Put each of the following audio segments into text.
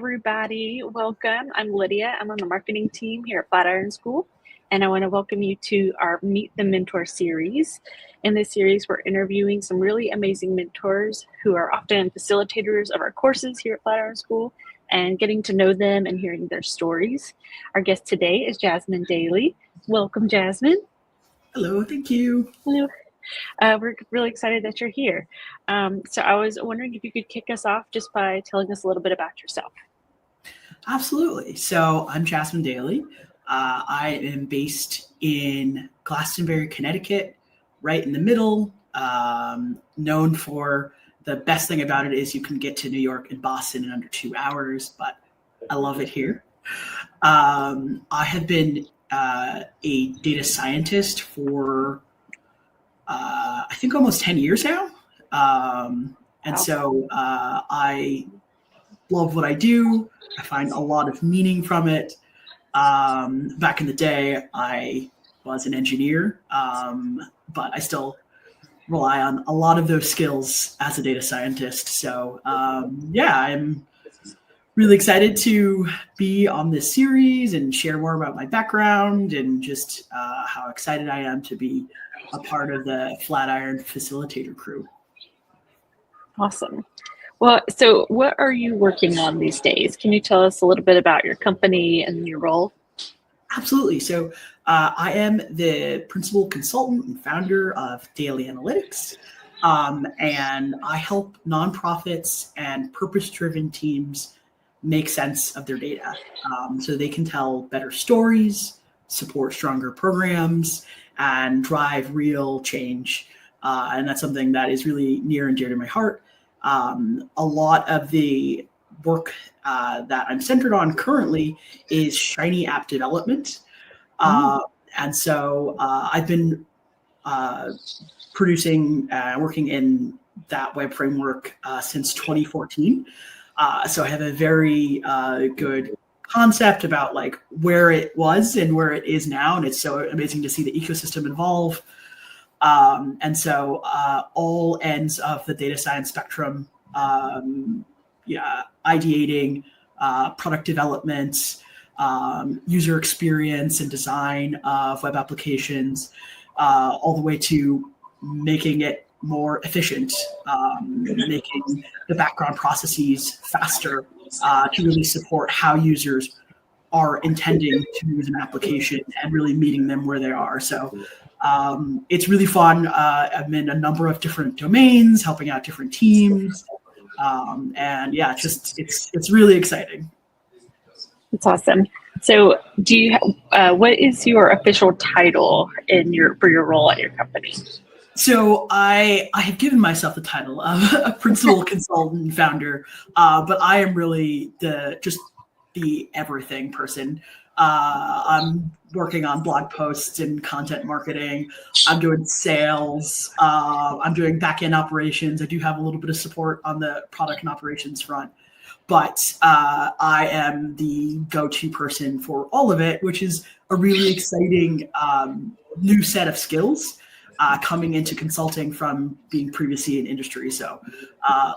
everybody. Welcome. I'm Lydia. I'm on the marketing team here at Flatiron School, and I want to welcome you to our Meet the Mentor series. In this series, we're interviewing some really amazing mentors who are often facilitators of our courses here at Flatiron School and getting to know them and hearing their stories. Our guest today is Jasmine Daly. Welcome, Jasmine. Hello, thank you. Hello. We're really excited that you're here. So I was wondering if you could kick us off just by telling us a little bit about yourself. Absolutely. So I'm Jasmine Daly. I am based in Glastonbury, Connecticut, right in the middle. Known for the best thing about it is you can get to New York and Boston in under 2 hours, but I love it here. I have been a data scientist for I think almost 10 years now. So I love what I do. I find a lot of meaning from it. Back in the day, I was an engineer, but I still rely on a lot of those skills as a data scientist. So I'm really excited to be on this series and share more about my background and just how excited I am to be a part of the Flatiron facilitator crew. Awesome. Well, so what are you working on these days? Can you tell us a little bit about your company and your role? Absolutely. So I am the principal consultant and founder of Daily Analytics. And I help nonprofits and purpose-driven teams make sense of their data so they can tell better stories, support stronger programs, and drive real change. And that's something that is really near and dear to my heart. A lot of the work that I'm centered on currently is shiny app development. And so I've been working in that web framework since 2014. So I have a very good concept about like where it was and where it is now. And it's so amazing to see the ecosystem evolve. And so all ends of the data science spectrum, ideating, product development, user experience and design of web applications, all the way to making it more efficient, making the background processes faster to really support how users are intending to use an application and really meeting them where they are. So it's really fun. I'm in a number of different domains, helping out different teams. It's really exciting. That's awesome. So do you what is your official title for your role at your company? So I have given myself the title of a principal consultant and founder, but I am really the everything person. I'm working on blog posts and content marketing. I'm doing sales. I'm doing back-end operations. I do have a little bit of support on the product and operations front, but I am the go-to person for all of it, which is a really exciting new set of skills coming into consulting from being previously in industry. So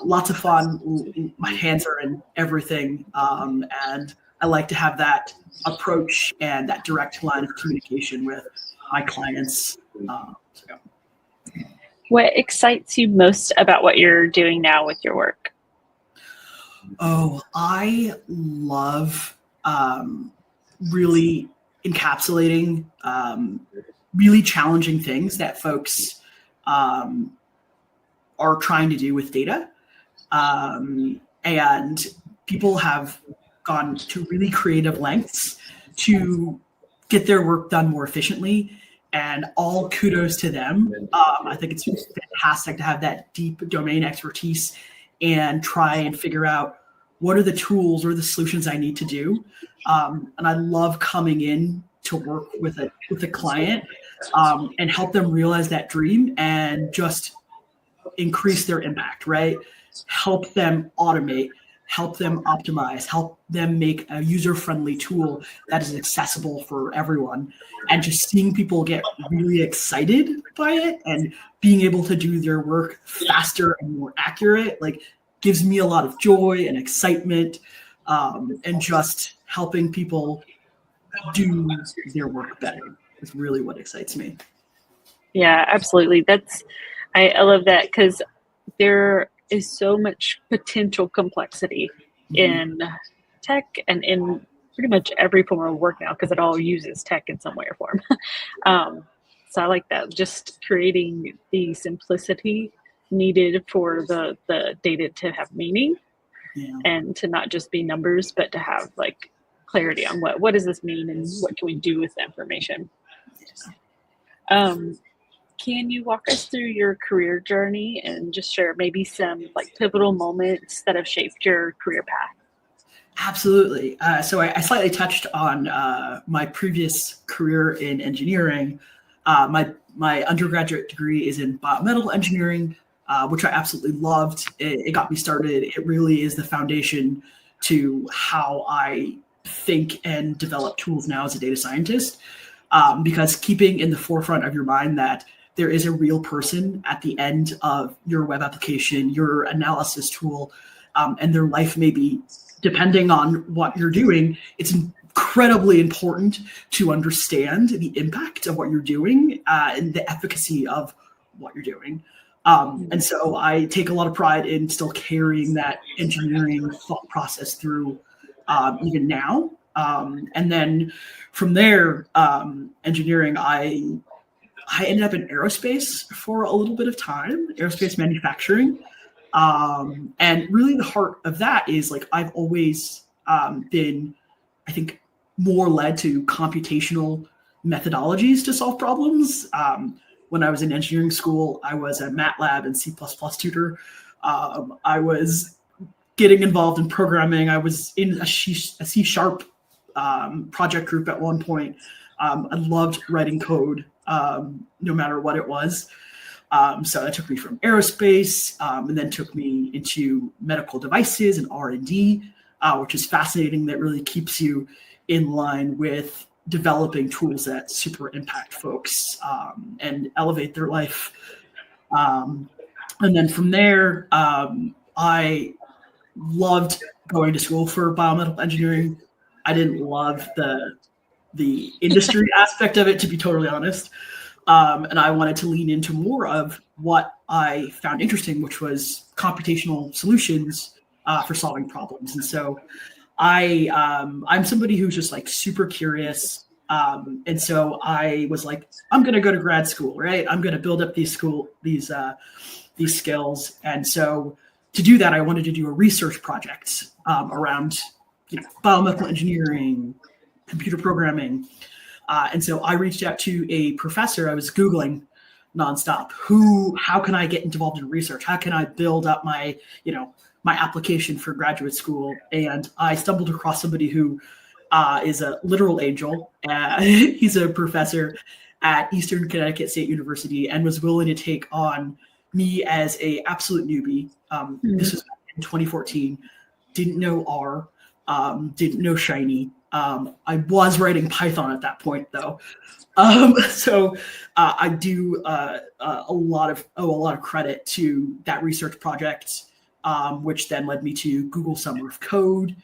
lots of fun. My hands are in everything. And I like to have that approach and that direct line of communication with my clients. What excites you most about what you're doing now with your work? Oh, I love really encapsulating really challenging things that folks are trying to do with data. And people have gone to really creative lengths to get their work done more efficiently, and all kudos to them. I think it's fantastic to have that deep domain expertise and try and figure out what are the tools or the solutions I need to do. And I love coming in to work with a client and help them realize that dream and just increase their impact, right? Help them automate, help them optimize, help them make a user-friendly tool that is accessible for everyone. And just seeing people get really excited by it and being able to do their work faster and more accurate, like gives me a lot of joy and excitement. and just helping people do their work better is really what excites me. Yeah, absolutely. I love that because there is so much potential complexity in tech and in pretty much every form of work now because it all uses tech in some way or form. So I like that. Just creating the simplicity needed for the data to have meaning Yeah. and to not just be numbers, but to have like clarity on what does this mean and what can we do with the information. Um, can you walk us through your career journey and just share maybe some like pivotal moments that have shaped your career path? Absolutely. So I slightly touched on my previous career in engineering. My undergraduate degree is in biomedical engineering, which I absolutely loved. It got me started. It really is the foundation to how I think and develop tools now as a data scientist. Because keeping in the forefront of your mind that there is a real person at the end of your web application, your analysis tool, and their life may be depending on what you're doing, it's incredibly important to understand the impact of what you're doing and the efficacy of what you're doing. And so I take a lot of pride in still carrying that engineering thought process through even now. And then from there, engineering, I ended up in aerospace for a little bit of time, aerospace manufacturing. And really the heart of that is like I've always been, I think, more led to computational methodologies to solve problems. When I was in engineering school, I was a MATLAB and C++ tutor. I was getting involved in programming. I was in a C# project group at one point. I loved writing code, no matter what it was. So that took me from aerospace and then took me into medical devices and R&D, which is fascinating. That really keeps you in line with developing tools that super impact folks and elevate their life. And then from there, I loved going to school for biomedical engineering. I didn't love the industry aspect of it, to be totally honest. And I wanted to lean into more of what I found interesting, which was computational solutions for solving problems. And so I'm somebody who's just like super curious. And so I was like, I'm going to go to grad school, right? I'm going to build up these skills. And so to do that, I wanted to do a research project around biomedical engineering, computer programming. And so I reached out to a professor. I was Googling nonstop. How can I get involved in research? How can I build up my application for graduate school? And I stumbled across somebody who is a literal angel. He's a professor at Eastern Connecticut State University and was willing to take on me as a absolute newbie. This was in 2014. Didn't know R, didn't know Shiny. I was writing Python at that point, though. So I do a lot of credit to that research project, which then led me to Google Summer of Code,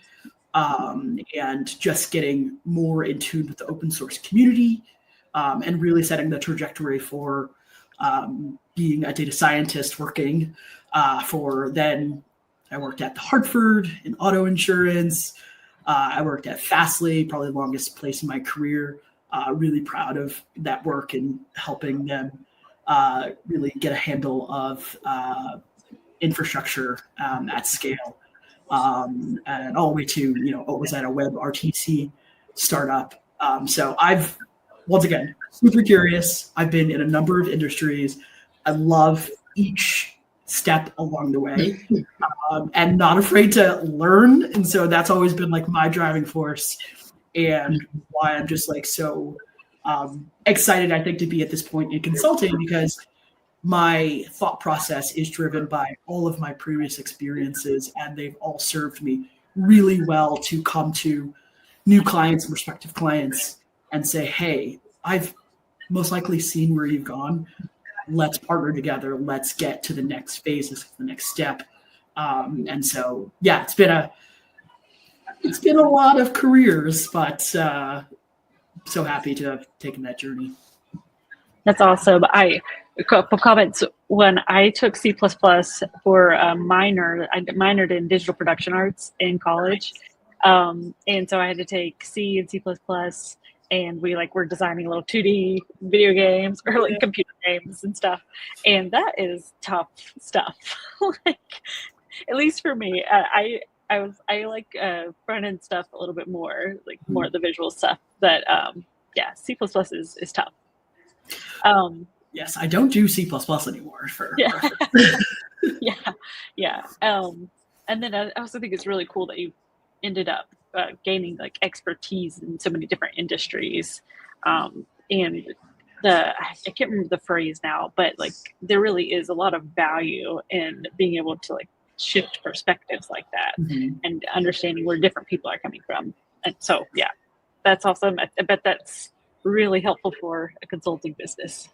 and just getting more in tune with the open source community, and really setting the trajectory for being a data scientist working for then. I worked at the Hartford in auto insurance. I worked at Fastly, probably the longest place in my career. Really proud of that work and helping them really get a handle of infrastructure at scale, and all the way to what was at a web RTC startup. So I've, once again, super curious. I've been in a number of industries. I love each step along the way, and not afraid to learn. And so that's always been like my driving force, and why I'm just like so excited, I think, to be at this point in consulting, because my thought process is driven by all of my previous experiences, and they've all served me really well to come to new clients and prospective clients and say, hey, I've most likely seen where you've gone. Let's partner together. Let's get to the next phases, the next step. And so, yeah, it's been It's been a lot of careers, but so happy to have taken that journey. That's awesome. A couple comments. When I took C++ for a minor, I minored in digital production arts in college. And so I had to take C and C++, and we were designing little 2D video games or computer games and stuff. And that is tough stuff. At least for me, I like front end stuff a little bit more, more of the visual stuff. But yeah, C++ is tough. Yes, I don't do C++ anymore. Yeah. And then I also think it's really cool that you ended up gaining expertise in so many different industries. And I can't remember the phrase now, but there really is a lot of value in being able to shift perspectives like that, and understanding where different people are coming from. And so, yeah, that's awesome. I bet that's really helpful for a consulting business.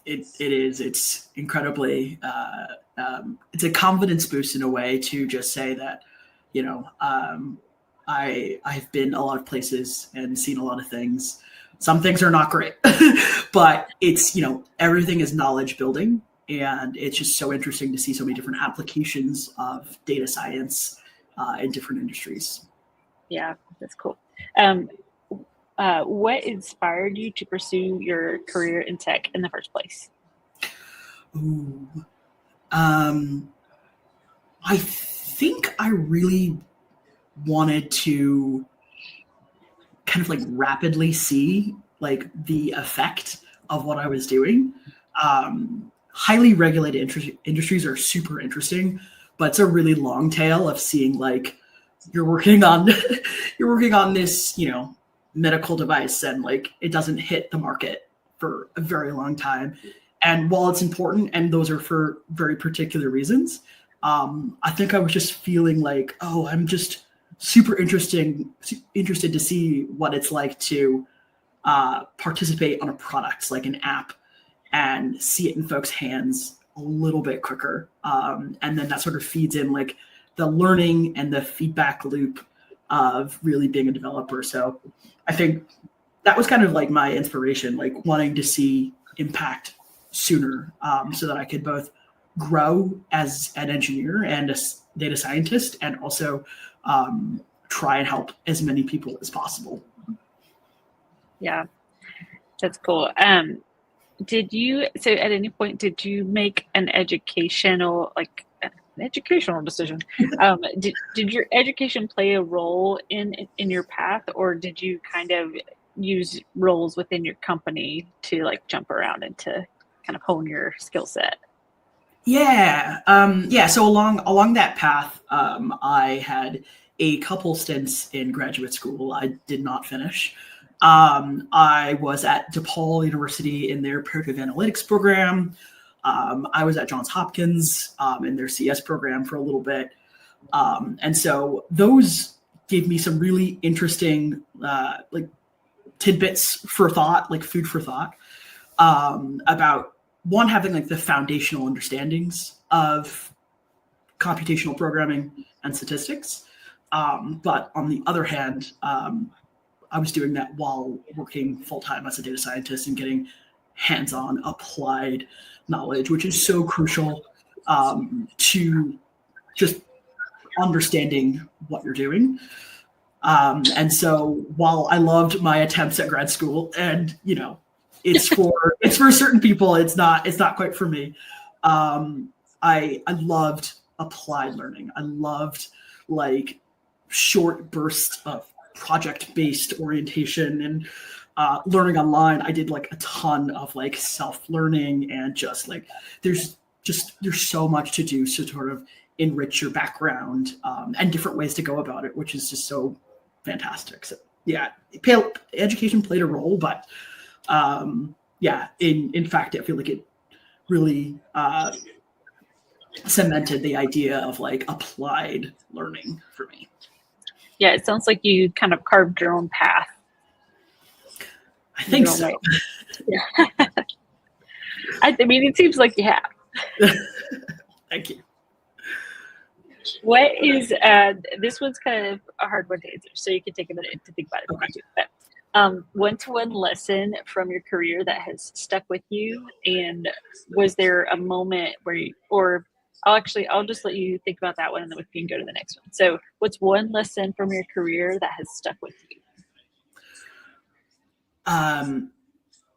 It is. It's incredibly. It's a confidence boost in a way to just say that, I've been a lot of places and seen a lot of things. Some things are not great, but it's everything is knowledge building, and it's just so interesting to see so many different applications of data science in different industries. Yeah, that's cool. What inspired you to pursue your career in tech in the first place? Ooh. I think I really wanted to kind of rapidly see the effect of what I was doing. Highly regulated industries are super interesting, but it's a really long tail of seeing you're working on this, medical device, and it doesn't hit the market for a very long time. And while it's important, and those are for very particular reasons, I think I was just feeling I'm just super interested to see what it's like to participate on a product like an app and see it in folks' hands a little bit quicker. And then that sort of feeds in the learning and the feedback loop of really being a developer. So I think that was kind of my inspiration, wanting to see impact sooner, so that I could both grow as an engineer and a data scientist, and also try and help as many people as possible. Yeah, that's cool. So at any point, did you make an educational decision? Did your education play a role in your path, or did you kind of use roles within your company to jump around and to kind of hone your skill set? Yeah. So along that path, I had a couple stints in graduate school. I did not finish. I was at DePaul University in their predictive analytics program. I was at Johns Hopkins in their CS program for a little bit. And so those gave me some really interesting tidbits for thought, food for thought, about one, having the foundational understandings of computational programming and statistics. But on the other hand, I was doing that while working full-time as a data scientist and getting hands-on applied knowledge, which is so crucial to just understanding what you're doing. And so while I loved my attempts at grad school, and it's for certain people, it's not quite for me. I loved applied learning. I loved short bursts of project-based orientation and learning online. I did a ton of self-learning, and just there's so much to do to sort of enrich your background, and different ways to go about it, which is just so fantastic. So yeah, education played a role, but in fact, I feel it really cemented the idea of applied learning for me. Yeah, it sounds like you kind of carved your own path. I think so. Yeah. I mean, it seems like you have. Thank you. What is this one's kind of a hard one to answer, so you can take a minute to think about it if you Okay. need to. But one-to-one lesson from your career that has stuck with you, and was there a moment where you, or I'll just let you think about that one, and then we can go to the next one. So, what's one lesson from your career that has stuck with you?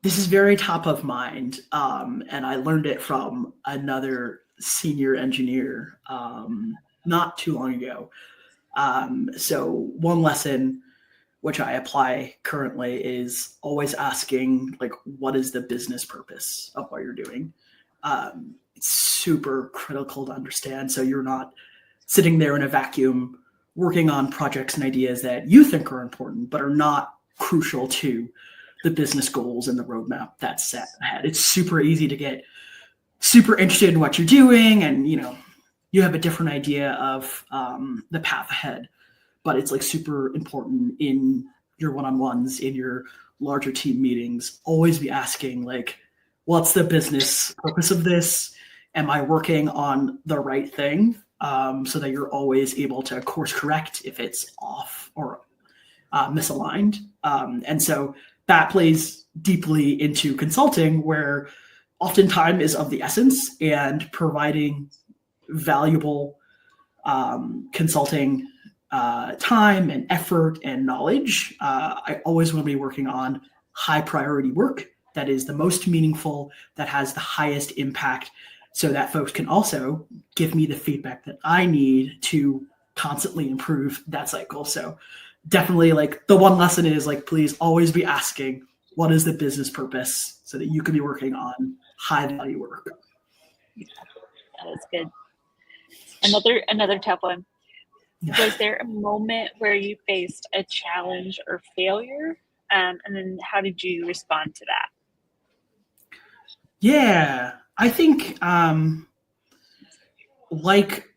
This is very top of mind, and I learned it from another senior engineer not too long ago. So one lesson which I apply currently is always asking, like, what is the business purpose of what you're doing? It's super critical to understand, so you're not sitting there in a vacuum working on projects and ideas that you think are important but are not crucial to the business goals and the roadmap that's set ahead. It's super easy to get super interested in what you're doing, and you have a different idea of the path ahead. But it's like super important in your one-on-ones, in your larger team meetings, always be asking, like, what's the business purpose of this? Am I working on the right thing? So that you're always able to course correct if it's off or misaligned. And so that plays deeply into consulting, where often time is of the essence, and providing valuable consulting time and effort and knowledge. I always want to be working on high priority work that is the most meaningful, that has the highest impact, so that folks can also give me the feedback that I need to constantly improve that cycle. So definitely, like, the one lesson is, like, please always be asking, what is the business purpose, so that you can be working on high value work. That's good. Another tough one. Was there a moment where you faced a challenge or failure? And then how did you respond to that? Yeah, I think like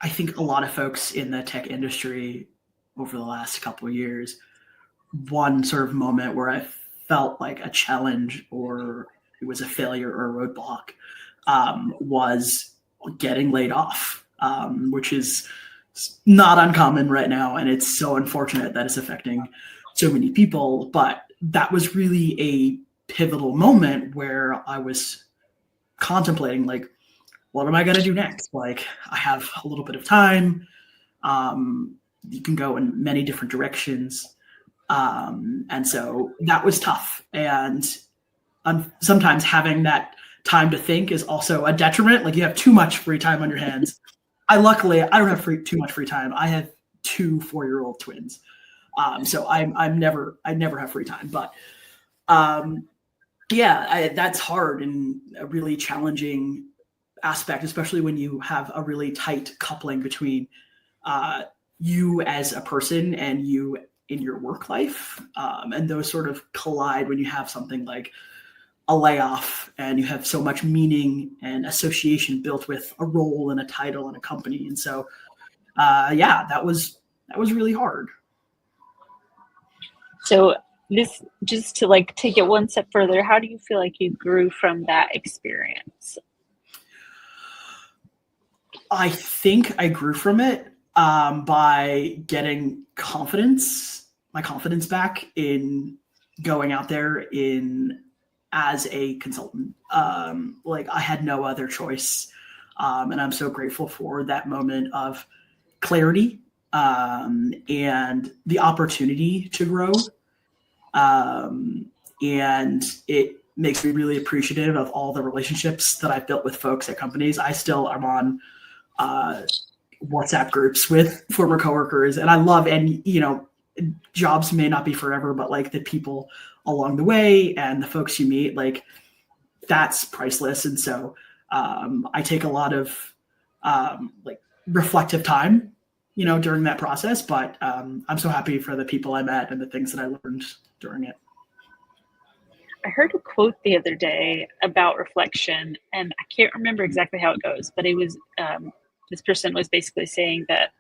I think a lot of folks in the tech industry over the last couple of years, one sort of moment where I felt like a challenge, or it was a failure or a roadblock, was getting laid off, which is not uncommon right now. And it's so unfortunate that it's affecting so many people. But that was really a pivotal moment where I was contemplating, like, what am I going to do next? Like, I have a little bit of time. You can go in many different directions. And so that was tough. And sometimes having that time to think is also a detriment. Like, you have too much free time on your hands. I don't have too much free time. I have 2 4-year-old twins. So I never have free time, but that's hard and a really challenging aspect, especially when you have a really tight coupling between you as a person and you in your work life. And those sort of collide when you have something like a layoff, and you have so much meaning and association built with a role and a title and a company. And so, that was really hard. So this, just to like take it one step further, how do you feel like you grew from that experience? I think I grew from it by getting my confidence back in going out there as a consultant. Like, I had no other choice. And I'm so grateful for that moment of clarity and the opportunity to grow. And it makes me really appreciative of all the relationships that I've built with folks at companies. I still am on WhatsApp groups with former coworkers, and I love, and jobs may not be forever, but like the people along the way and the folks you meet, like, that's priceless. And so I take a lot of like reflective time, during that process, but I'm so happy for the people I met and the things that I learned during it. I heard a quote the other day about reflection, and I can't remember exactly how it goes, but it was this person was basically saying that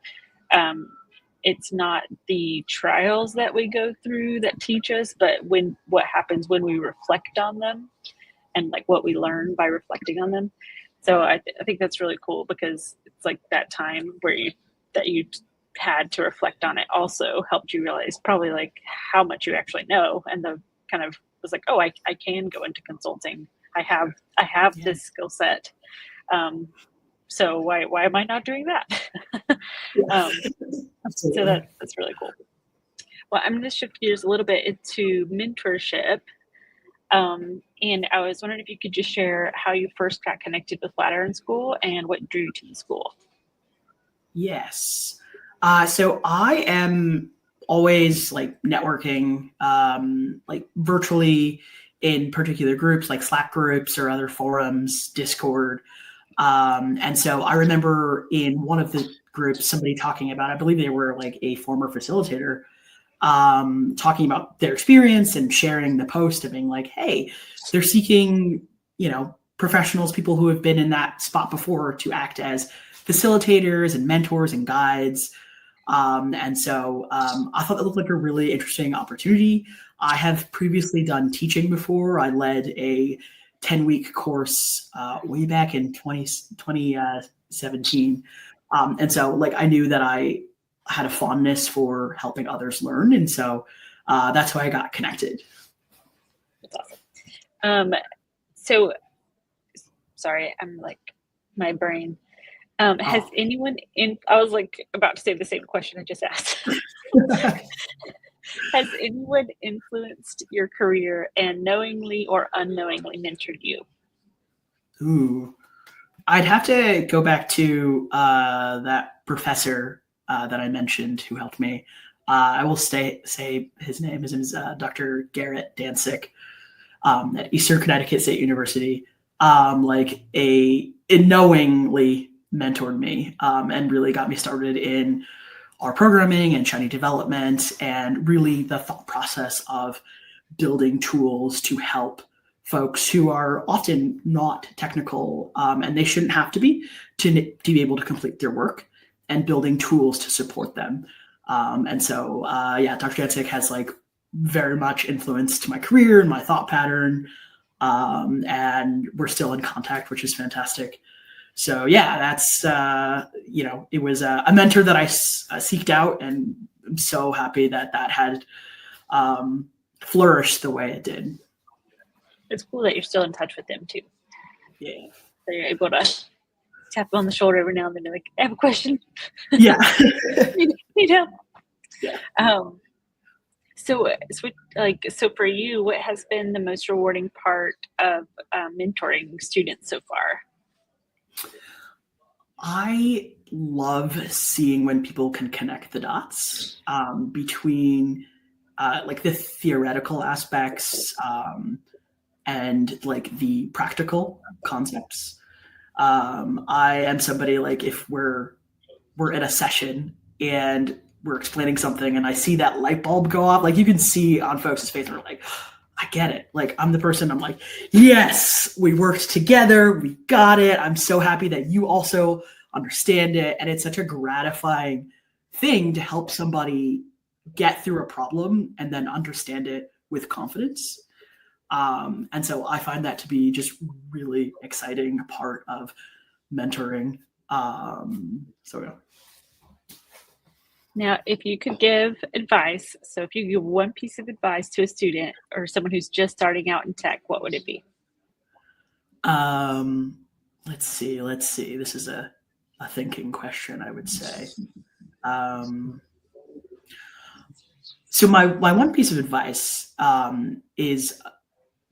it's not the trials that we go through that teach us, but what happens when we reflect on them, and like what we learn by reflecting on them. So I think that's really cool because it's like that time where you had to reflect on it also helped you realize probably like how much you actually know, and the kind of was like, oh, I can go into consulting. I have Yeah. this skill set. So why am I not doing that? Yeah. So Absolutely. that's really cool. Well, I'm going to shift gears a little bit into mentorship. And I was wondering if you could just share how you first got connected with Flatiron School and what drew you to the school. Yes. So I am always like networking, like virtually in particular groups like Slack groups or other forums, Discord. And so I remember in one of the groups, somebody talking about, I believe they were like a former facilitator, talking about their experience and sharing the post of being like, hey, they're seeking, professionals, people who have been in that spot before to act as facilitators and mentors and guides. And so I thought that looked like a really interesting opportunity. I have previously done teaching before. I led a 10-week course way back in 2017. And so like I knew that I had a fondness for helping others learn. And so that's how I got connected. That's awesome. So sorry, I'm like my brain. Has anyone I was like about to say the same question I just asked. Has anyone influenced your career and knowingly or unknowingly mentored you? Ooh, I'd have to go back to that professor that I mentioned who helped me. I will say his name. His name is Dr. Garrett Dansick at Eastern Connecticut State University. It knowingly mentored me and really got me started in our programming and Shiny development, and really the thought process of building tools to help folks who are often not technical, and they shouldn't have to be be able to complete their work, and building tools to support them. And so, Dr. Dansick has like very much influenced my career and my thought pattern, and we're still in contact, which is fantastic. So yeah, that's it was a mentor that I seeked out, and I'm so happy that had flourished the way it did. It's cool that you're still in touch with them too. Yeah. So you're able to tap on the shoulder every now and then, be like, I have a question. Yeah. need help. Yeah. So for you, what has been the most rewarding part of mentoring students so far? I love seeing when people can connect the dots between like the theoretical aspects and like the practical concepts. I am somebody like if we're in a session and we're explaining something and I see that light bulb go off, like you can see on folks' face, they're like, I get it. Like I'm the person, I'm like, yes, we worked together. We got it. I'm so happy that you also understand it. And it's such a gratifying thing to help somebody get through a problem and then understand it with confidence. And so I find that to be just really exciting part of mentoring. Yeah. Now, if you could give advice, so if you give one piece of advice to a student or someone who's just starting out in tech, what would it be? Let's see. This is a thinking question, I would say. So my one piece of advice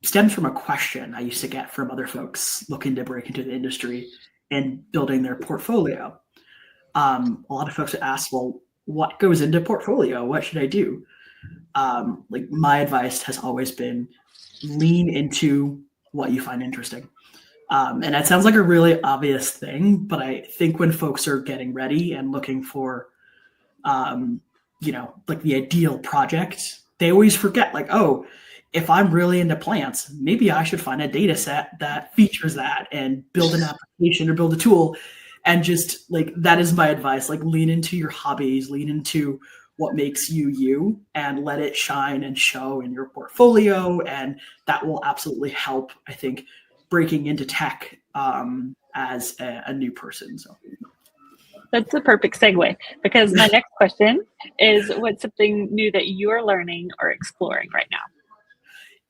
stems from a question I used to get from other folks looking to break into the industry and building their portfolio. A lot of folks ask, well, what goes into portfolio? What should I do? Like my advice has always been lean into what you find interesting. And that sounds like a really obvious thing, but I think when folks are getting ready and looking for, like the ideal project, they always forget like, oh, if I'm really into plants, maybe I should find a data set that features that and build an application or build a tool. And just like, that is my advice, like lean into your hobbies, lean into what makes you, and let it shine and show in your portfolio. And that will absolutely help, I think, breaking into tech as a new person. So that's a perfect segue, because my next question is, what's something new that you're learning or exploring right now?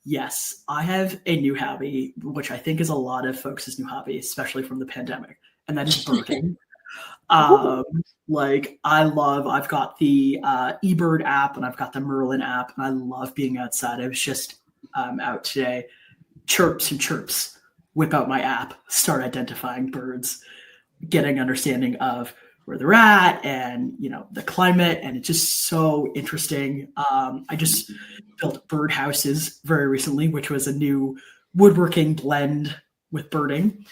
yes, I have a new hobby, which I think is a lot of folks' new hobby, especially from the pandemic, and that is birding. Oh, I've got the eBird app and I've got the Merlin app, and I love being outside. I was just out today, chirps and chirps, whip out my app, start identifying birds, getting understanding of where they're at and, the climate. And it's just so interesting. I just built bird houses very recently, which was a new woodworking blend with birding.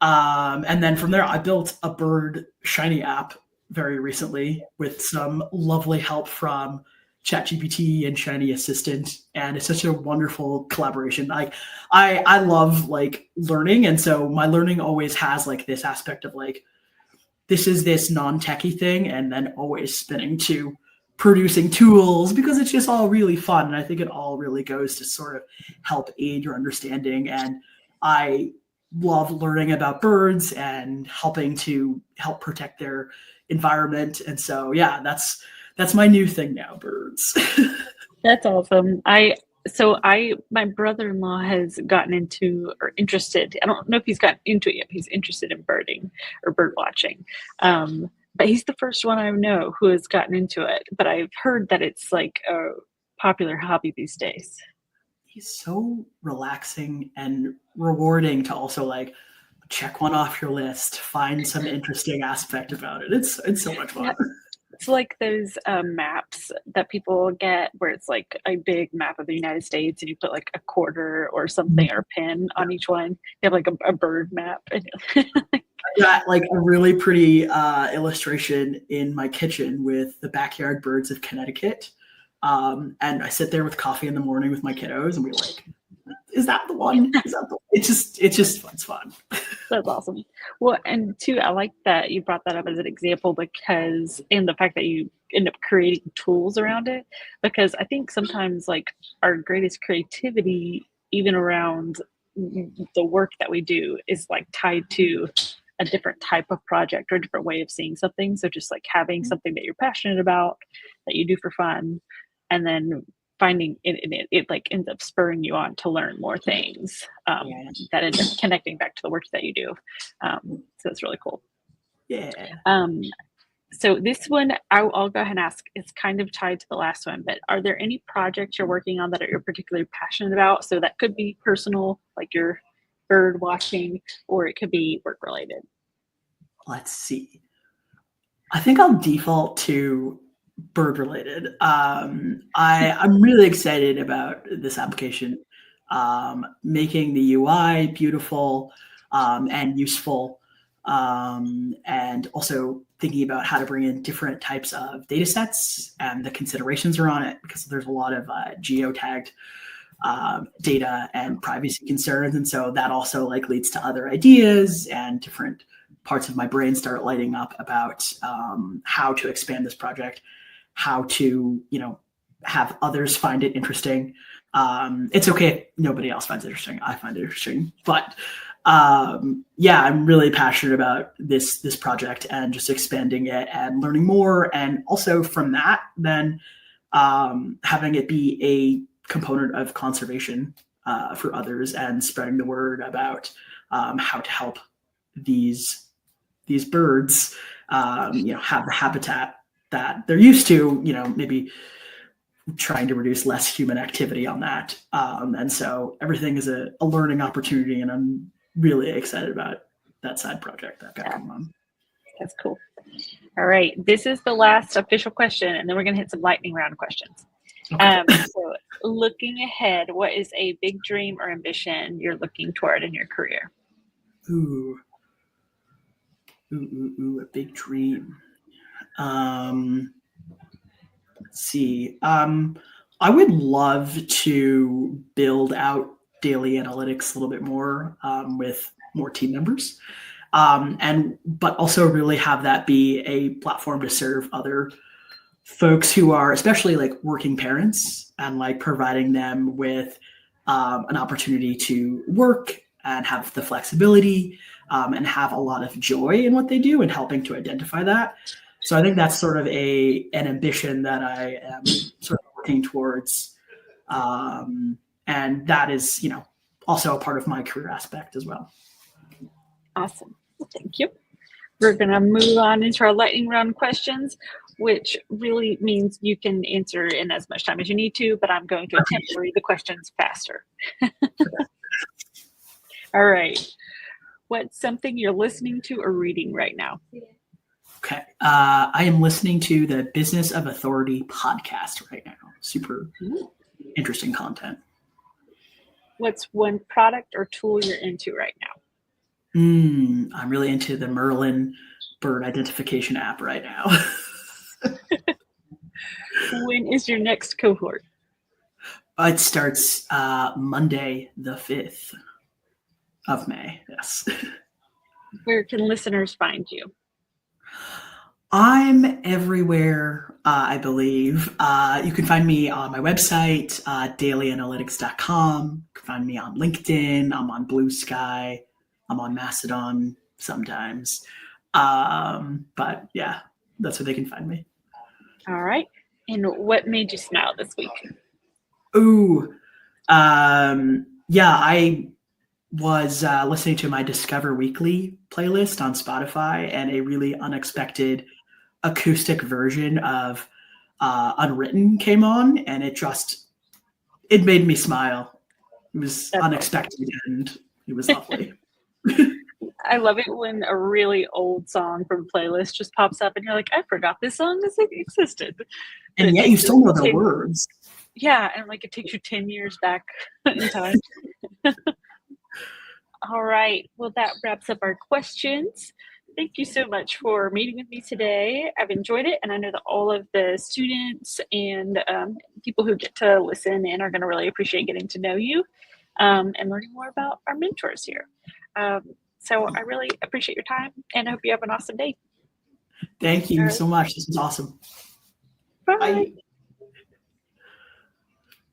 And then from there, I built a bird shiny app very recently with some lovely help from ChatGPT and Shiny Assistant, and it's such a wonderful collaboration. I love learning, and so my learning always has this aspect of this is this non-techie thing, and then always spinning to producing tools, because it's just all really fun, and I think it all really goes to sort of help aid your understanding. And I love learning about birds and helping to help protect their environment. And so, yeah, that's my new thing now, birds. that's awesome. My brother-in-law has gotten into or interested. I don't know if he's gotten into it yet. He's interested in birding or bird watching. But he's the first one I know who has gotten into it. But I've heard that it's like a popular hobby these days. He's so relaxing and rewarding to also check one off your list, find some interesting aspect about it. It's so much fun. It's like those maps that people get where it's like a big map of the United States and you put like a quarter or something or a pin on each one. You have like a bird map. I got a really pretty illustration in my kitchen with the backyard birds of Connecticut. And I sit there with coffee in the morning with my kiddos, and we're like, is that the one? Is that the one? It's just fun. It's fun. That's awesome. Well, and two, I like that you brought that up as an example, because in the fact that you end up creating tools around it, because I think sometimes our greatest creativity, even around the work that we do, is tied to a different type of project or a different way of seeing something. So just having something that you're passionate about, that you do for fun, and then finding it ends up spurring you on to learn more things that end up connecting back to the work that you do. So it's really cool. Yeah. So this one, I'll go ahead and ask, it's kind of tied to the last one, but are there any projects you're working on that you're particularly passionate about? So that could be personal, like your bird watching, or it could be work related. Let's see. I think I'll default to bird related. I'm really excited about this application, making the UI beautiful and useful, and also thinking about how to bring in different types of data sets and the considerations around it, because there's a lot of geotagged data and privacy concerns. And so that also leads to other ideas, and different parts of my brain start lighting up about how to expand this project, how to, have others find it interesting. It's okay if nobody else finds it interesting. I find it interesting, but yeah, I'm really passionate about this project and just expanding it and learning more. And also from that, then having it be a component of conservation for others, and spreading the word about how to help these birds, have the habitat that they're used to, maybe trying to reduce less human activity on that. And so everything is a learning opportunity, and I'm really excited about that side project that I've got going on. That's cool. All right. This is the last official question, and then we're going to hit some lightning round questions. Okay. So looking ahead, what is a big dream or ambition you're looking toward in your career? Ooh, a big dream. Let's see. I would love to build out daily analytics a little bit more, with more team members, but also really have that be a platform to serve other folks who are especially working parents, and providing them with an opportunity to work and have the flexibility and have a lot of joy in what they do and helping to identify that. So I think that's sort of an ambition that I am sort of working towards. And that is, also a part of my career aspect as well. Awesome. Well, thank you. We're going to move on into our lightning round questions, which really means you can answer in as much time as you need to, but I'm going to attempt to read the questions faster. All right. What's something you're listening to or reading right now? Okay. I am listening to the Business of Authority podcast right now. Super interesting content. What's one product or tool you're into right now? I'm really into the Merlin bird identification app right now. When is your next cohort? It starts Monday, the 5th of May. Yes. Where can listeners find you? I'm everywhere, I believe. You can find me on my website, dailyanalytics.com. You can find me on LinkedIn. I'm on Blue Sky. I'm on Mastodon sometimes. But yeah, that's where they can find me. All right. And what made you smile this week? Ooh. Yeah, I was listening to my Discover Weekly playlist on Spotify, and a really unexpected acoustic version of Unwritten came on, and it made me smile. It was unexpected and it was lovely. I love it when a really old song from a playlist just pops up and you're like, I forgot this song existed. And yet you still know the words. Yeah, and it takes you 10 years back in time. All right. Well, that wraps up our questions. Thank you so much for meeting with me today. I've enjoyed it, and I know that all of the students and people who get to listen in are going to really appreciate getting to know you and learning more about our mentors here. So I really appreciate your time, and I hope you have an awesome day. Thank you so much. This was awesome. Bye. Bye.